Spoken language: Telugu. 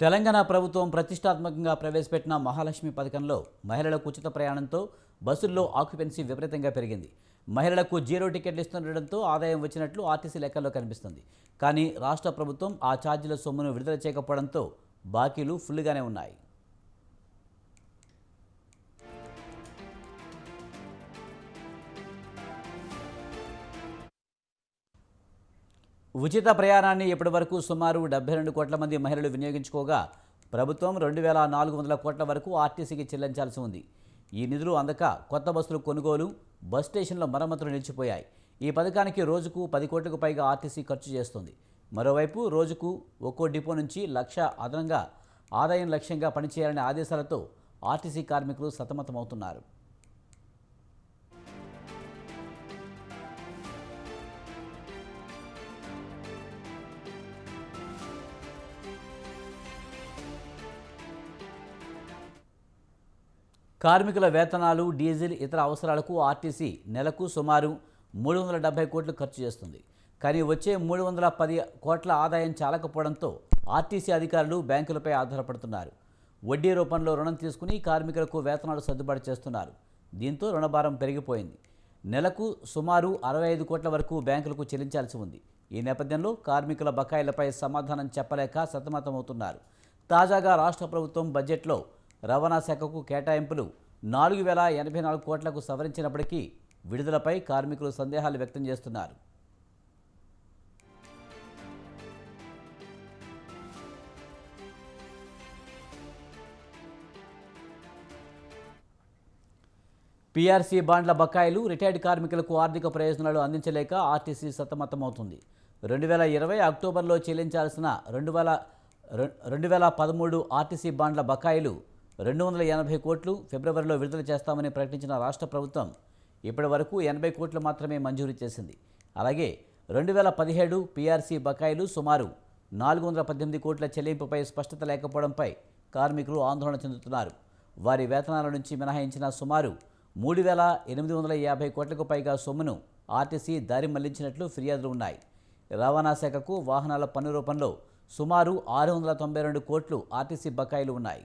తెలంగాణ ప్రభుత్వం ప్రతిష్టాత్మకంగా ప్రవేశపెట్టిన మహాలక్ష్మి పథకంలో మహిళలకు ఉచిత ప్రయాణంతో బస్సుల్లో ఆక్యుపెన్సీ విపరీతంగా పెరిగింది. మహిళలకు జీరో టికెట్లు ఇస్తుండటంతో ఆదాయం వచ్చినట్లు ఆర్టీసీ లెక్కల్లో కనిపిస్తుంది. కానీ రాష్ట్ర ప్రభుత్వం ఆ ఛార్జీల సొమ్మును విడుదల చేయకపోవడంతో బాకీలు ఫుల్గానే ఉన్నాయి. ఉచిత ప్రయాణాన్ని ఇప్పటివరకు సుమారు 72 కోట్ల మంది మహిళలు వినియోగించుకోగా ప్రభుత్వం 2400 కోట్ల వరకు ఆర్టీసీకి చెల్లించాల్సి ఉంది. ఈ నిధులు అందక కొత్త బస్సులు కొనుగోలు, బస్ స్టేషన్ల మరమ్మతులు నిలిచిపోయాయి. ఈ పథకానికి రోజుకు 10 కోట్లకు పైగా ఆర్టీసీ ఖర్చు చేస్తుంది. మరోవైపు రోజుకు ఒక్కో డిపో నుంచి లక్ష అదనంగా ఆదాయం లక్ష్యంగా పనిచేయాలనే ఆదేశాలతో ఆర్టీసీ కార్మికులు సతమతమవుతున్నారు. కార్మికుల వేతనాలు, డీజిల్, ఇతర అవసరాలకు ఆర్టీసీ నెలకు సుమారు 370 కోట్లు ఖర్చు చేస్తుంది. కానీ వచ్చే 310 కోట్ల ఆదాయం చాలకపోవడంతో ఆర్టీసీ అధికారులు బ్యాంకులపై ఆధారపడుతున్నారు. వడ్డీ రూపంలో రుణం తీసుకుని కార్మికులకు వేతనాలు సర్దుబాటు చేస్తున్నారు. దీంతో రుణభారం పెరిగిపోయింది. నెలకు సుమారు 65 కోట్ల వరకు బ్యాంకులకు చెల్లించాల్సి ఉంది. ఈ నేపథ్యంలో కార్మికుల బకాయిలపై సమాధానం చెప్పలేక సతమతమవుతున్నారు. తాజాగా రాష్ట్ర ప్రభుత్వం బడ్జెట్లో రవాణా శాఖకు కేటాయింపులు 4084 కోట్లకు సవరించినప్పటికీ విడుదలపై కార్మికులు సందేహాలు వ్యక్తం చేస్తున్నారు. పీఆర్సీ బాండ్ల బకాయిలు, రిటైర్డ్ కార్మికులకు ఆర్థిక ప్రయోజనాలు అందించలేక ఆర్టీసీ సతమతమవుతుంది. 2020 అక్టోబర్లో చెల్లించాల్సిన 2013 ఆర్టీసీ బాండ్ల బకాయిలు 280 కోట్లు ఫిబ్రవరిలో విడుదల చేస్తామని ప్రకటించిన రాష్ట్ర ప్రభుత్వం ఇప్పటి వరకు 80 కోట్లు మాత్రమే మంజూరు చేసింది. అలాగే 2017 పీఆర్సీ బకాయిలు సుమారు 418 కోట్ల చెల్లింపుపై స్పష్టత లేకపోవడంపై కార్మికులు ఆందోళన చెందుతున్నారు. వారి వేతనాల నుంచి మినహాయించిన సుమారు 3850 కోట్లకు పైగా సొమ్మును ఆర్టీసీ దారి మళ్లించినట్లు ఫిర్యాదులు ఉన్నాయి. రవాణా శాఖకు వాహనాల పన్ను రూపంలో సుమారు 692 కోట్లు ఆర్టీసీ బకాయిలు ఉన్నాయి.